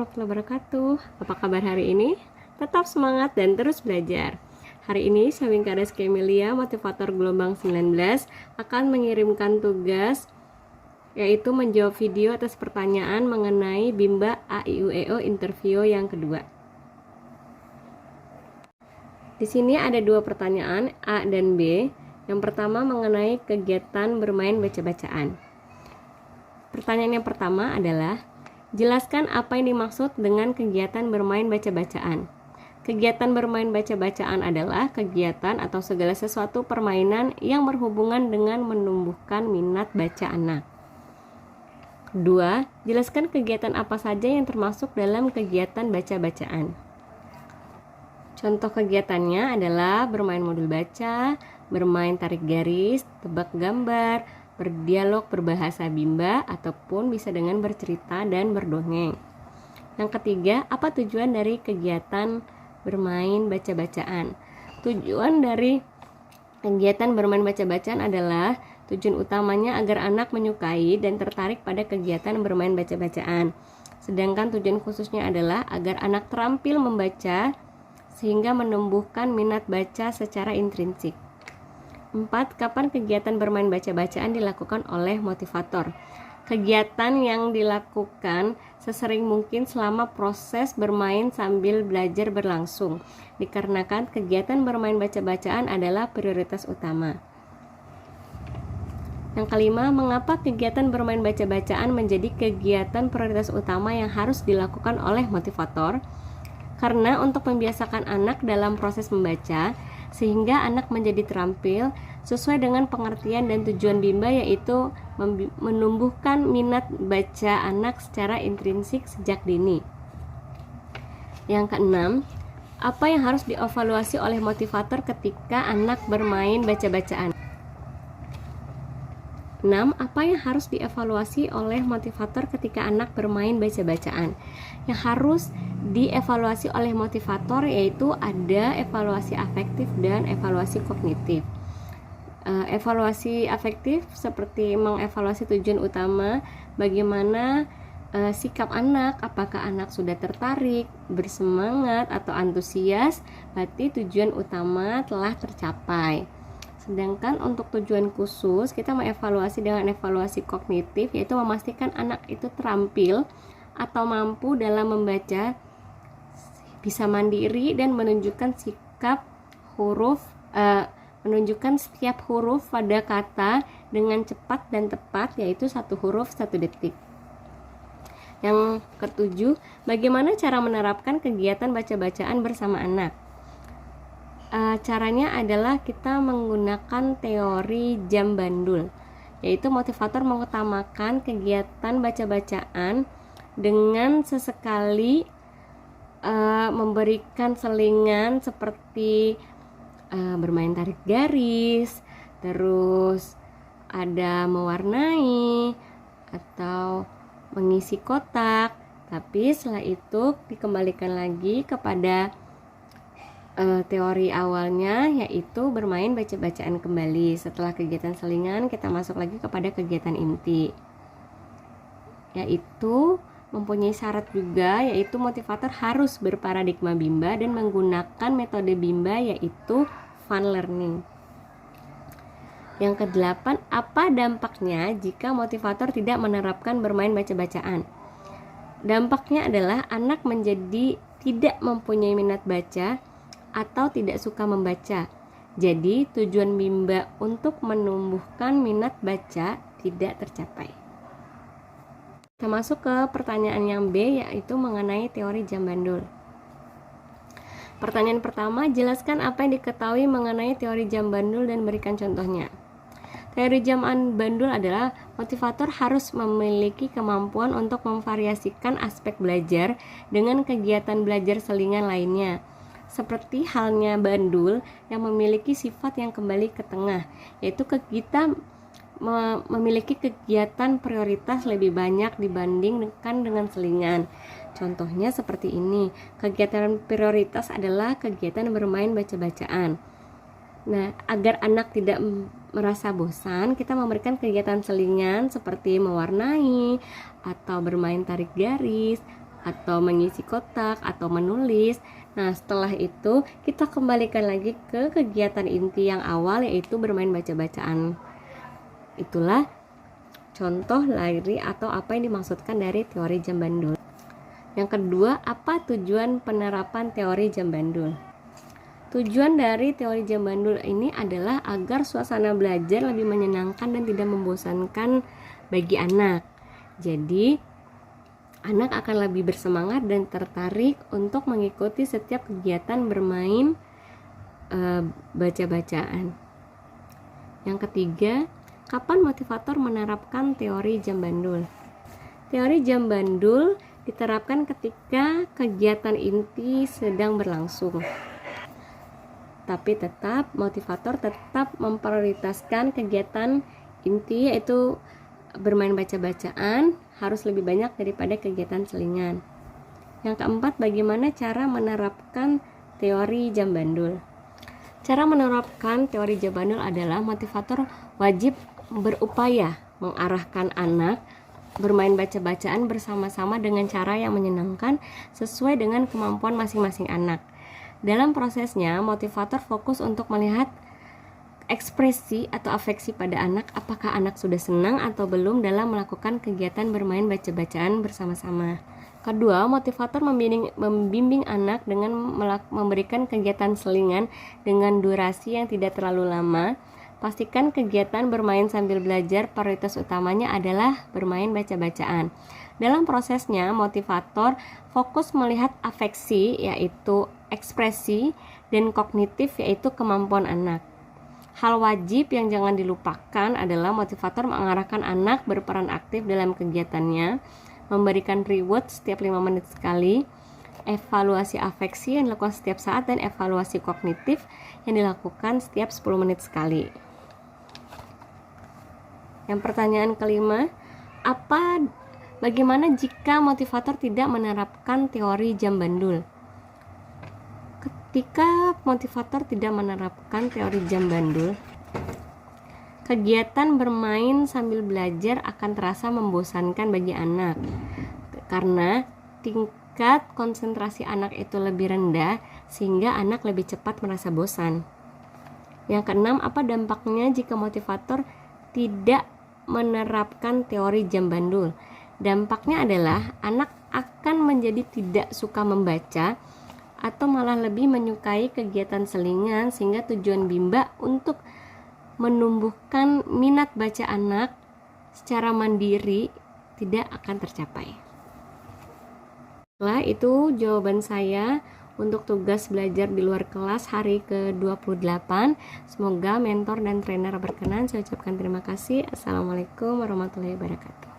warahmatullahi wabarakatuh. Apa kabar hari ini? Tetap semangat dan terus belajar. Hari ini Syawingka Reski Emilia, motivator gelombang 19, akan mengirimkan tugas yaitu menjawab video atas pertanyaan mengenai Bimba A-I-U-E-O interview yang kedua. Di sini ada dua pertanyaan, A dan B. Yang pertama mengenai kegiatan bermain baca-bacaan. Pertanyaan yang pertama adalah, jelaskan apa yang dimaksud dengan kegiatan bermain baca-bacaan. Kegiatan bermain baca-bacaan adalah kegiatan atau segala sesuatu permainan yang berhubungan dengan menumbuhkan minat baca anak. Kedua, jelaskan kegiatan apa saja yang termasuk dalam kegiatan baca-bacaan. Contoh kegiatannya adalah bermain modul baca, bermain tarik garis, tebak gambar, berdialog berbahasa Bimba, ataupun bisa dengan bercerita dan berdongeng. Yang ketiga, apa tujuan dari kegiatan bermain baca-bacaan? Tujuan dari kegiatan bermain baca-bacaan adalah tujuan utamanya agar anak menyukai dan tertarik pada kegiatan bermain baca-bacaan. Sedangkan tujuan khususnya adalah agar anak terampil membaca sehingga menumbuhkan minat baca secara intrinsik. 4. Kapan kegiatan bermain baca-bacaan dilakukan oleh motivator? Kegiatan yang dilakukan sesering mungkin selama proses bermain sambil belajar berlangsung, dikarenakan kegiatan bermain baca-bacaan adalah prioritas utama. Yang kelima, mengapa kegiatan bermain baca-bacaan menjadi kegiatan prioritas utama yang harus dilakukan oleh motivator? Karena untuk membiasakan anak dalam proses membaca, sehingga anak menjadi terampil sesuai dengan pengertian dan tujuan Bimba, yaitu menumbuhkan minat baca anak secara intrinsik sejak dini. Yang keenam, apa yang harus dievaluasi oleh motivator ketika anak bermain baca-bacaan? 6. Apa yang harus dievaluasi oleh motivator ketika anak bermain baca-bacaan? Yang harus dievaluasi oleh motivator yaitu ada evaluasi afektif dan evaluasi kognitif. Evaluasi afektif seperti mengevaluasi tujuan utama, bagaimana sikap anak, apakah anak sudah tertarik, bersemangat, atau antusias, berarti tujuan utama telah tercapai. Sedangkan untuk tujuan khusus, kita mengevaluasi dengan evaluasi kognitif, yaitu memastikan anak itu terampil atau mampu dalam membaca, bisa mandiri dan menunjukkan sikap huruf, menunjukkan setiap huruf pada kata dengan cepat dan tepat, yaitu satu huruf satu detik. Yang ketujuh, bagaimana cara menerapkan kegiatan baca-bacaan bersama anak? Caranya adalah kita menggunakan teori jam bandul, yaitu motivator mengutamakan kegiatan baca-bacaan dengan sesekali memberikan selingan seperti bermain tarik garis, terus ada mewarnai atau mengisi kotak, tapi setelah itu dikembalikan lagi kepada teori awalnya, yaitu bermain baca-bacaan kembali. Setelah kegiatan selingan, kita masuk lagi kepada kegiatan inti, yaitu mempunyai syarat juga, yaitu motivator harus berparadigma Bimba dan menggunakan metode Bimba, yaitu fun learning. Yang kedelapan, apa dampaknya jika motivator tidak menerapkan bermain baca-bacaan? Dampaknya adalah anak menjadi tidak mempunyai minat baca atau tidak suka membaca. Jadi tujuan Bimba untuk menumbuhkan minat baca tidak tercapai. Kita masuk ke pertanyaan yang B, yaitu mengenai teori jam bandul. Pertanyaan pertama, jelaskan apa yang diketahui mengenai teori jam bandul dan berikan contohnya. Teori jam bandul adalah motivator harus memiliki kemampuan untuk memvariasikan aspek belajar dengan kegiatan belajar selingan lainnya, seperti halnya bandul yang memiliki sifat yang kembali ke tengah, yaitu kita memiliki kegiatan prioritas lebih banyak dibandingkan dengan selingan. Contohnya seperti ini, kegiatan prioritas adalah kegiatan bermain baca-bacaan. Nah, agar anak tidak merasa bosan, kita memberikan kegiatan selingan seperti mewarnai atau bermain tarik garis atau mengisi kotak atau menulis. Nah, setelah itu kita kembalikan lagi ke kegiatan inti yang awal, yaitu bermain baca-bacaan. Itulah contoh lari atau apa yang dimaksudkan dari teori jam bandul. Yang kedua, apa tujuan penerapan teori jam bandul? Tujuan dari teori jam bandul ini adalah agar suasana belajar lebih menyenangkan dan tidak membosankan bagi anak. Jadi, anak akan lebih bersemangat dan tertarik untuk mengikuti setiap kegiatan bermain baca-bacaan. Yang ketiga, kapan motivator menerapkan teori jam bandul? Teori jam bandul diterapkan ketika kegiatan inti sedang berlangsung. Tapi motivator tetap memprioritaskan kegiatan inti, yaitu bermain baca-bacaan, harus lebih banyak daripada kegiatan selingan. Yang keempat, bagaimana cara menerapkan teori jam bandul? Cara menerapkan teori jam bandul adalah motivator wajib berupaya mengarahkan anak bermain baca-bacaan bersama-sama dengan cara yang menyenangkan sesuai dengan kemampuan masing-masing anak. Dalam prosesnya, motivator fokus untuk melihat ekspresi atau afeksi pada anak, apakah anak sudah senang atau belum dalam melakukan kegiatan bermain baca-bacaan bersama-sama. Kedua, motivator membimbing anak dengan memberikan kegiatan selingan dengan durasi yang tidak terlalu lama. Pastikan kegiatan bermain sambil belajar prioritas utamanya adalah bermain baca-bacaan. Dalam prosesnya, motivator fokus melihat afeksi, yaitu ekspresi, dan kognitif, yaitu kemampuan anak. Hal wajib yang jangan dilupakan adalah motivator mengarahkan anak berperan aktif dalam kegiatannya, memberikan reward setiap 5 menit sekali, evaluasi afeksi yang dilakukan setiap saat, dan evaluasi kognitif yang dilakukan setiap 10 menit sekali. Yang pertanyaan kelima, bagaimana jika motivator tidak menerapkan teori jam bandul? Ketika motivator tidak menerapkan teori jam bandul, kegiatan bermain sambil belajar akan terasa membosankan bagi anak karena tingkat konsentrasi anak itu lebih rendah sehingga anak lebih cepat merasa bosan. Yang keenam, apa dampaknya jika motivator tidak menerapkan teori jam bandul? Dampaknya adalah anak akan menjadi tidak suka membaca atau malah lebih menyukai kegiatan selingan, sehingga tujuan Bimba untuk menumbuhkan minat baca anak secara mandiri tidak akan tercapai. Setelah itu jawaban saya untuk tugas belajar di luar kelas hari ke-28. Semoga mentor dan trainer berkenan. Saya ucapkan terima kasih. Assalamualaikum warahmatullahi wabarakatuh.